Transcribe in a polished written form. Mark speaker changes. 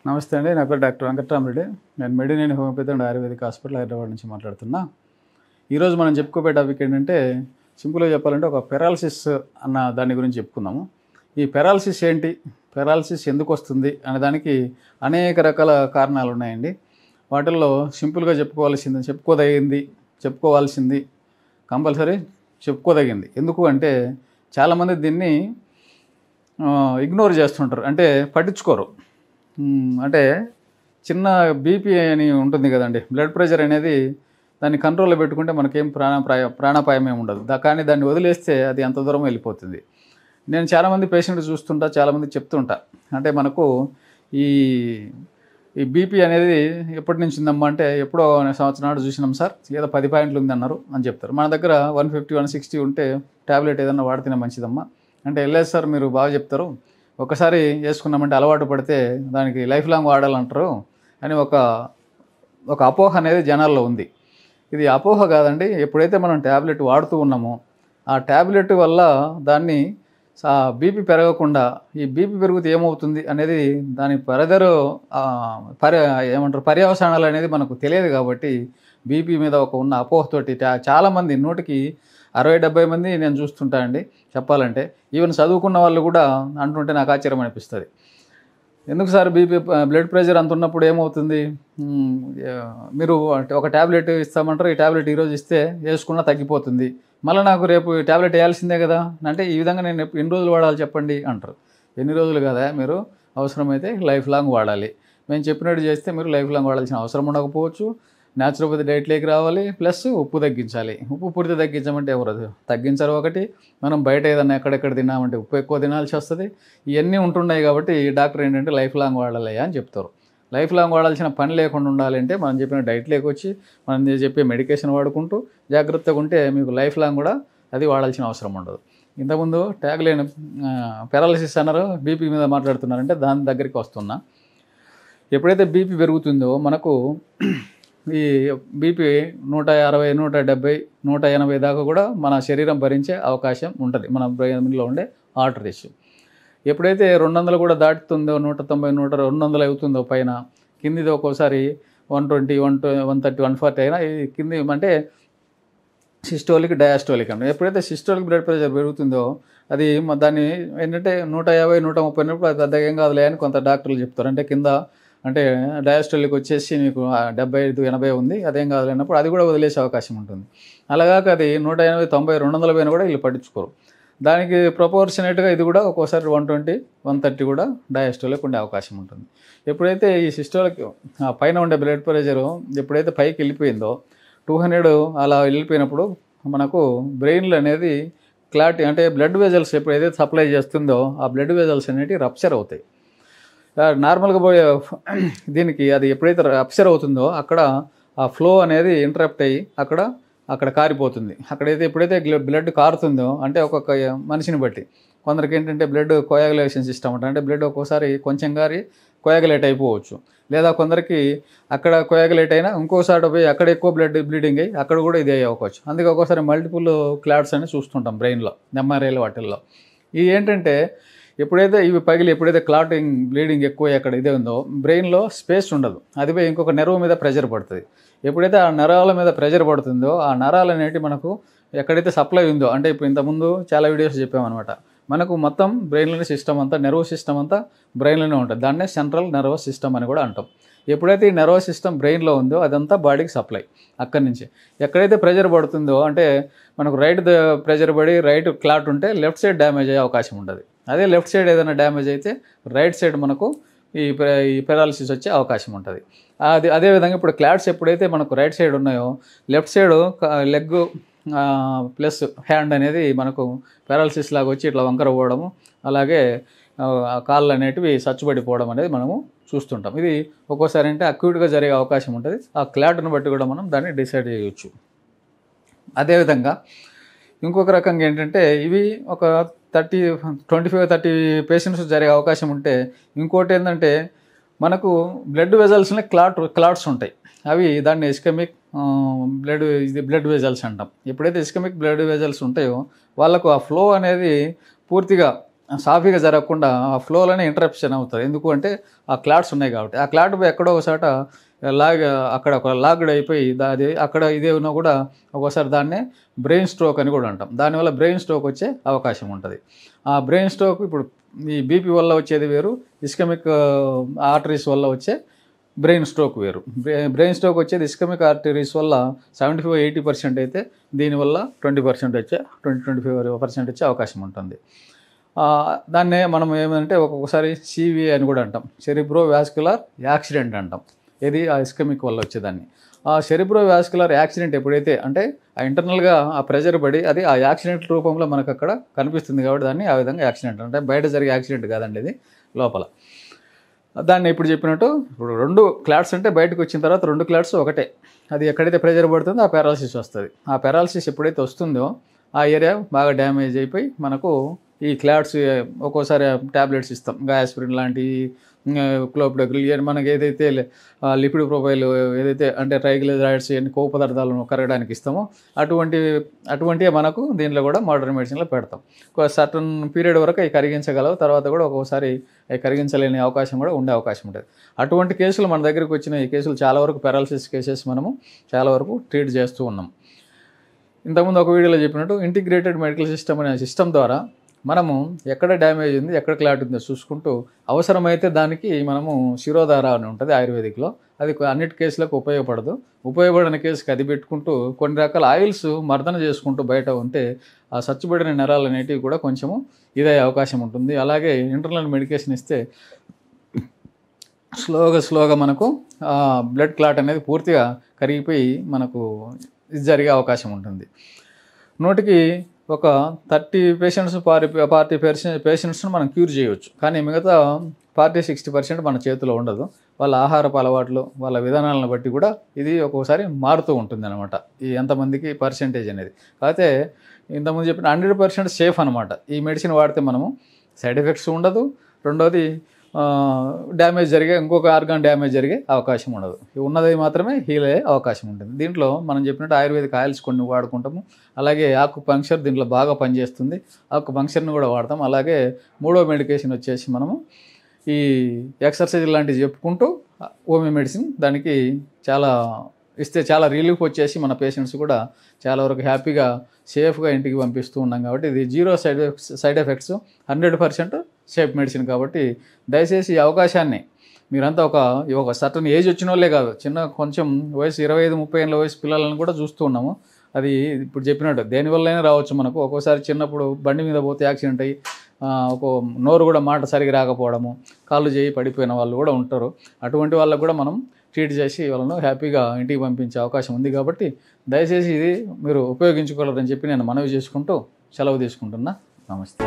Speaker 1: నమస్తే అండి. నా పేరు డాక్టర్ వెంకట్రామరెడ్డి. నేను Medineni homeopathy and Ayurvedic hospital Hyderabad నుంచి మాట్లాడుతున్నా. ఈరోజు మనం చెప్పుకోబోయే టాపిక్ ఏంటంటే, సింపుల్గా చెప్పాలంటే ఒక పెరాలసిస్ అన్న దాని గురించి చెప్పుకుందాము. ఈ పెరాలసిస్ ఏంటి, పెరాలసిస్ ఎందుకు వస్తుంది అనే దానికి అనేక రకాల కారణాలు ఉన్నాయండి. వాటిల్లో సింపుల్గా చెప్పుకోవాల్సింది కంపల్సరీ చెప్పుకోదగింది. ఎందుకు అంటే చాలామంది దీన్ని ఇగ్నోర్ చేస్తుంటారు, అంటే పట్టించుకోరు. అంటే చిన్న బీపీ అని ఉంటుంది కదండి, బ్లడ్ ప్రెషర్ అనేది దాన్ని కంట్రోల్లో పెట్టుకుంటే మనకేం ప్రాణాపాయం ఏమి ఉండదు. కానీ దాన్ని వదిలేస్తే అది ఎంత దూరం వెళ్ళిపోతుంది. నేను చాలామంది పేషెంట్ చూస్తుంటా, చాలామంది చెప్తుంటా, అంటే మనకు ఈ ఈ బీపీ అనేది ఎప్పటి నుంచి ఉందమ్మా అంటే, ఎప్పుడో సంవత్సరం నాడు చూసినాం సార్, ఏదో 10 పాయింట్లు ఉంది అన్నారు అని చెప్తారు. మన దగ్గర 150, 160 ఉంటే ట్యాబ్లెట్ ఏదన్నా వాడితేనే మంచిదమ్మా అంటే, వెళ్ళలేదు సార్ మీరు బాగా చెప్తారు, ఒకసారి వేసుకున్నామంటే అలవాటు పడితే దానికి లైఫ్ లాంగ్ వాడాలంటారు అని ఒక అపోహ అనేది జనాల్లో ఉంది. ఇది అపోహ కాదండి. ఎప్పుడైతే మనం ట్యాబ్లెట్ వాడుతూ ఉన్నామో ఆ ట్యాబ్లెట్ వల్ల దాన్ని బీపీ పెరగకుండా, ఈ బీపీ పెరిగితే ఏమవుతుంది అనేది దాని పర్యవసానాలు అనేది మనకు తెలియదు. కాబట్టి బీపీ మీద ఉన్న అపోహతోటి చాలామంది, 100కి 60-70 మంది నేను చూస్తుంటా అండి. చెప్పాలంటే ఈవెన్ చదువుకున్న వాళ్ళు కూడా అంటుంటే నాకు ఆశ్చర్యం అనిపిస్తుంది. ఎందుకు సార్ బ్లడ్ ప్రెషర్ అంత ఉన్నప్పుడు ఏమవుతుంది, మీరు ఒక ట్యాబ్లెట్ ఇస్తామంటారు, ఈ ట్యాబ్లెట్ ఈరోజు ఇస్తే వేసుకున్నా తగ్గిపోతుంది, మళ్ళీ నాకు రేపు ట్యాబ్లెట్ వేయాల్సిందే కదా అంటే, ఈ విధంగా నేను ఎన్ని రోజులు వాడాలి చెప్పండి అంటారు. ఎన్ని రోజులు కదా, మీరు అవసరమైతే లైఫ్ లాంగ్ వాడాలి. మేము చెప్పినట్టు చేస్తే మీరు లైఫ్ లాంగ్ వాడాల్సిన అవసరం ఉండకపోవచ్చు. న్యాచురోపతి డైట్లోకి రావాలి, ప్లస్ ఉప్పు తగ్గించాలి. ఉప్పు పూర్తి తగ్గించమంటే ఎవరు తగ్గించరు. ఒకటి, మనం బయట ఏదన్నా ఎక్కడెక్కడ తిన్నామంటే ఉప్పు ఎక్కువ తినాల్సి వస్తుంది. ఇవన్నీ ఉంటున్నాయి. కాబట్టి డాక్టర్ ఏంటంటే లైఫ్ లాంగ్ వాడాలి అని చెప్తారు. లైఫ్ లాంగ్ వాడాల్సిన పని లేకుండా ఉండాలంటే మనం చెప్పిన డైట్లోకి వచ్చి మనం చెప్పే మెడికేషన్ వాడుకుంటూ జాగ్రత్తగా ఉంటే మీకు లైఫ్ లాంగ్ కూడా అది వాడాల్సిన అవసరం ఉండదు. ఇంతకుముందు ట్యాగ్లైన్ పెరాలసిస్ అన్నారు, బీపీ మీద మాట్లాడుతున్నారంటే దాని దగ్గరికి వస్తున్నా. ఎప్పుడైతే బీపీ పెరుగుతుందో మనకు ఈ బీపీ 160, 170, 180 దాకా కూడా మన శరీరం భరించే అవకాశం ఉంటుంది, మన బ్రెయిన్లో ఉండే ఆర్టరీస్. ఎప్పుడైతే 200 కూడా దాటుతుందో, 190, 200 అవుతుందో పైన, కిందిది ఒక్కోసారి 120, 130, 140 అయినా ఈ కింది అంటే సిస్టోలిక్, డయాస్టోలిక్ అంటే, ఎప్పుడైతే సిస్టోలిక్ బ్లడ్ ప్రెషర్ పెరుగుతుందో అది దాన్ని ఏంటంటే 150, 130 అయినప్పుడు అది పెద్దగా ఏం కాదులే అని కొంత డాక్టర్లు చెప్తారు. అంటే కింద అంటే డయాస్టోలిక్ వచ్చేసి మీకు 75, 80 ఉంది, అదేం కాదులేనప్పుడు అది కూడా వదిలేసే అవకాశం ఉంటుంది. అలాగాక అది 180, 90, 200 పైన కూడా వీళ్ళు పట్టించుకోరు. దానికి ప్రపోర్షనేట్గా ఇది కూడా ఒక్కోసారి 120, 130 కూడా డయాస్టోలిక్ ఉండే అవకాశం ఉంటుంది. ఎప్పుడైతే ఈ సిస్టోలిక్ పైన ఉండే బ్లడ్ ప్రెషరు ఎప్పుడైతే పైకి వెళ్ళిపోయిందో 200 అలా వెళ్ళిపోయినప్పుడు మనకు బ్రెయిన్లో అనేది క్లాట్ అంటే బ్లడ్ వెజల్స్ ఎప్పుడైతే సప్లై చేస్తుందో ఆ బ్లడ్ వెజల్స్ అనేవి రప్చర్ అవుతాయి. నార్మల్గా పోయే దీనికి అది ఎప్పుడైతే రప్చర్ అవుతుందో అక్కడ ఆ ఫ్లో అనేది ఇంటరప్ట్ అయ్యి అక్కడ కారిపోతుంది. అక్కడైతే ఎప్పుడైతే బ్లడ్ కారుతుందో, అంటే ఒక్కొక్క మనిషిని బట్టి కొందరికి ఏంటంటే బ్లడ్ కోయాగులేషన్ సిస్టమ్ అంటే బ్లడ్ ఒక్కోసారి కొంచెం కారి కోయాగులేట్ అయిపోవచ్చు. లేదా కొందరికి అక్కడ కోయాగులేట్ అయినా ఇంకోసారి పోయి అక్కడ ఎక్కువ బ్లీడింగ్ అయ్యి అక్కడ కూడా ఇది అవ్వచ్చు. అందుకే ఒక్కోసారి మల్టిపుల్ క్లాట్స్ అని చూస్తుంటాం బ్రెయిన్లో, ఎంఆర్ఐలు వాటిల్లో. ఇది ఏంటంటే ఎప్పుడైతే ఇవి పగిలి ఎప్పుడైతే క్లాటింగ్, బ్లీడింగ్ ఎక్కువ అక్కడ ఇదే ఉందో బ్రెయిన్లో స్పేస్ ఉండదు, అది పోయి ఇంకొక నెర్వ్ మీద ప్రెషర్ పడుతుంది. ఎప్పుడైతే ఆ నరాల మీద ప్రెషర్ పడుతుందో ఆ నరాలు అనేవి మనకు ఎక్కడైతే సప్లై ఉందో, అంటే ఇప్పుడు ఇంతకుముందు చాలా వీడియోస్ చెప్పామన్నమాట, మనకు మొత్తం బ్రెయిన్లోని సిస్టమ్ అంతా, నెర్వ్ సిస్టమ్ అంతా బ్రెయిన్లోనే ఉంటుంది. దాన్నే సెంట్రల్ నర్వస్ సిస్టమ్ అని కూడా అంటాం. ఎప్పుడైతే ఈ నర్వస్ సిస్టమ్ బ్రెయిన్లో ఉందో అదంతా బాడీకి సప్లై. అక్కడి నుంచి ఎక్కడైతే ప్రెషర్ పడుతుందో, అంటే మనకు రైట్ ప్రెషర్ పడి రైట్ క్లాట్ ఉంటే లెఫ్ట్ సైడ్ డ్యామేజ్ అయ్యే అవకాశం ఉంటుంది. అదే లెఫ్ట్ సైడ్ ఏదైనా డ్యామేజ్ అయితే రైట్ సైడ్ మనకు ఈ పెరాలసిస్ వచ్చే అవకాశం ఉంటుంది. అదేవిధంగా ఇప్పుడు క్లాట్స్ ఎప్పుడైతే మనకు రైట్ సైడ్ ఉన్నాయో left side leg plus hand అనేది మనకు పెరాలసిస్ లాగా వచ్చి ఇట్లా వంకర పోవడము, అలాగే కాళ్ళు అనేటివి సచ్చుబడిపోవడం అనేది మనము చూస్తుంటాం. ఇది ఒక్కోసారి అంటే అక్యూట్గా జరిగే అవకాశం ఉంటుంది. ఆ క్లాట్ను బట్టి కూడా మనం దాన్ని డిసైడ్ చేయవచ్చు. అదేవిధంగా ఇంకొక రకంగా ఏంటంటే ఇవి ఒక 25-30 పేషెంట్స్ జరిగే అవకాశం ఉంటే, ఇంకోటి ఏంటంటే మనకు బ్లడ్ వెజల్స్ని క్లాట్స్ ఉంటాయి. అవి దాన్ని ఇస్కెమిక్ బ్లడ్ వెజల్స్ అంటాం. ఎప్పుడైతే ఇస్కెమిక్ బ్లడ్ వెజల్స్ ఉంటాయో వాళ్ళకు ఆ ఫ్లో అనేది పూర్తిగా సాఫీగా జరగకుండా ఆ ఫ్లోలోనే ఇంటరప్షన్ అవుతుంది. ఎందుకు అంటే ఆ క్లాట్స్ ఉన్నాయి కాబట్టి. ఆ క్లాట్ ఎక్కడో ఒకసాట అక్కడ ఒక లాగ్డ్ అయిపోయి అది అక్కడ ఇదే ఉన్నా కూడా ఒక్కోసారి దాన్నే బ్రెయిన్ స్ట్రోక్ అని కూడా అంటాం. దానివల్ల బ్రెయిన్ స్ట్రోక్ వచ్చే అవకాశం ఉంటుంది. ఆ బ్రెయిన్ స్ట్రోక్ ఇప్పుడు ఈ బీపీ వల్ల వచ్చేది వేరు, ఇస్కెమిక్ ఆర్టరీస్ వల్ల వచ్చే బ్రెయిన్ స్ట్రోక్ వేరు. బ్రెయిన్ స్ట్రోక్ వచ్చేది ఇస్కెమిక్ ఆర్టరీస్ వల్ల 75-80% అయితే దీనివల్ల 20% వచ్చే 20-25% వచ్చే అవకాశం ఉంటుంది. దాన్నే మనం ఏమంటే ఒక్కొక్కసారి సివిఏ అని కూడా అంటాం, సెరిబ్రో వాస్కులర్ యాక్సిడెంట్ అంటాం. ఇది ఆ ఇస్కెమిక్ వల్ల వచ్చేదాన్ని. ఆ సెరిబ్రో వాస్కులర్ యాక్సిడెంట్ ఎప్పుడైతే అంటే ఆ ఇంటర్నల్గా ఆ ప్రెజర్ పడి అది ఆ యాక్సిడెంట్ రూపంలో మనకు అక్కడ కనిపిస్తుంది కాబట్టి దాన్ని ఆ విధంగా యాక్సిడెంట్ అంటే బయట జరిగే యాక్సిడెంట్ కాదండి, ఇది లోపల. దాన్ని ఇప్పుడు చెప్పినట్టు ఇప్పుడు 2 క్లాట్స్ అంటే బయటకు వచ్చిన తర్వాత 2 క్లాట్స్ ఒకటే, అది ఎక్కడైతే ప్రెజర్ పడుతుందో ఆ పారాలసిస్ వస్తుంది. ఆ పారాలసిస్ ఎప్పుడైతే వస్తుందో ఆ ఏరియా బాగా డ్యామేజ్ అయిపోయి మనకు ఈ క్లాట్స్ ఒక్కోసారి ట్యాబ్లెట్స్ ఇస్తాం, గాయాస్పిరిన్ లాంటి, క్లోపిడోగ్రిల్, మనకి ఏదైతే లిపిడ్ ప్రొఫైల్ ఏదైతే అంటే ట్రైగ్లిజరైడ్స్ కొవ్వు పదార్థాలను కరగడానికి ఇస్తామో అటువంటివి మనకు దీంట్లో కూడా మోడర్న్ మెడిసిన్లో పెడతాం. ఒక సర్టన్ పీరియడ్ వరకు అవి కరిగించగలవు, తర్వాత కూడా ఒక్కోసారి అవి కరిగించలేని అవకాశం కూడా ఉండే అవకాశం ఉంటుంది. అటువంటి కేసులు మన దగ్గరికి వచ్చిన ఈ కేసులు చాలా వరకు పారాలసిస్ కేసెస్ మనము చాలా వరకు ట్రీట్ చేస్తూ ఉన్నాం. ఇంతకుముందు ఒక వీడియోలో చెప్పినట్టు ఇంటిగ్రేటెడ్ మెడికల్ సిస్టమ్ అనే సిస్టమ్ ద్వారా మనము ఎక్కడ డ్యామేజ్ ఉంది, ఎక్కడ క్లాట్ ఉందో చూసుకుంటూ అవసరమైతే దానికి మనము శిరోధార అని ఉంటుంది ఆయుర్వేదిక్లో, అది అన్నిటి కేసులకు ఉపయోగపడదు. ఉపయోగపడిన కేసుకి అది పెట్టుకుంటూ కొన్ని రకాల ఆయిల్స్ మర్దన చేసుకుంటూ బయట ఉంటే ఆ సచ్చుబడిన నరాలు అనేటివి కూడా కొంచెము ఇదే అవకాశం ఉంటుంది. అలాగే ఇంటర్నల్ మెడికేషన్ ఇస్తే స్లోగా మనకు బ్లడ్ క్లాట్ అనేది పూర్తిగా కరిగిపోయి మనకు ఇది జరిగే అవకాశం ఉంటుంది. నూటికి ఒక 30 పేషెంట్స్ 40 పేషెంట్స్ను మనం క్యూర్ చేయవచ్చు, కానీ మిగతా 40-60% మన చేతిలో ఉండదు. వాళ్ళ ఆహారపు అలవాట్లు, వాళ్ళ విధానాలను బట్టి కూడా ఇది ఒక్కోసారి మారుతూ ఉంటుంది అనమాట, ఈ ఎంతమందికి పర్సెంటేజ్ అనేది. కాకపోతే ఇంతకుముందు చెప్పిన 100% సేఫ్ అనమాట. ఈ మెడిసిన్ వాడితే మనము సైడ్ ఎఫెక్ట్స్ ఉండదు, రెండోది డ్యామేజ్ జరిగే ఇంకొక ఆర్గాన్ డ్యామేజ్ జరిగే అవకాశం ఉండదు. ఉన్నది మాత్రమే హీల్ అయ్యే అవకాశం ఉంటుంది. దీంట్లో మనం చెప్పినట్టు ఆయుర్వేదిక్ ఆయిల్స్ కొన్ని వాడుకుంటాము, అలాగే ఆకు పంక్చర్ దీంట్లో బాగా పనిచేస్తుంది, ఆకు పంక్చర్ని కూడా వాడతాం. అలాగే 3వ మెడికేషన్ వచ్చేసి మనము ఈ ఎక్సర్సైజ్ లాంటివి చెప్పుకుంటూ హోమియో మెడిసిన్ దానికి చాలా ఇస్తే చాలా రిలీఫ్ వచ్చేసి మన పేషెంట్స్ కూడా చాలా వరకు హ్యాపీగా సేఫ్గా ఇంటికి పంపిస్తూ ఉన్నాం. కాబట్టి ఇది 0 సైడ్ ఎఫెక్ట్స్ 100% సేఫ్ మెడిసిన్. కాబట్టి దయచేసి ఈ అవకాశాన్ని మీరంతా ఒక సర్టన్ ఏజ్ వచ్చిన వాళ్ళే కాదు, కొంచెం వయసు 25-30 ఏళ్ళ వయసు పిల్లలను కూడా చూస్తూ ఉన్నాము. అది ఇప్పుడు చెప్పినట్టు దేనివల్లైనా రావచ్చు. మనకు ఒక్కోసారి చిన్నప్పుడు బండి మీద పోతే యాక్సిడెంట్ అయ్యి ఒక నోరు కూడా మాట సరిగా రాకపోవడము, కాళ్ళు చేయి పడిపోయిన వాళ్ళు కూడా ఉంటారు. అటువంటి వాళ్ళకు కూడా మనం ట్రీట్ చేసి వాళ్ళను హ్యాపీగా ఇంటికి పంపించే అవకాశం ఉంది. కాబట్టి దయచేసి ఇది మీరు ఉపయోగించుకోవాలని చెప్పి నేను మనవి చేసుకుంటూ సెలవు తీసుకుంటున్నా. నమస్తే.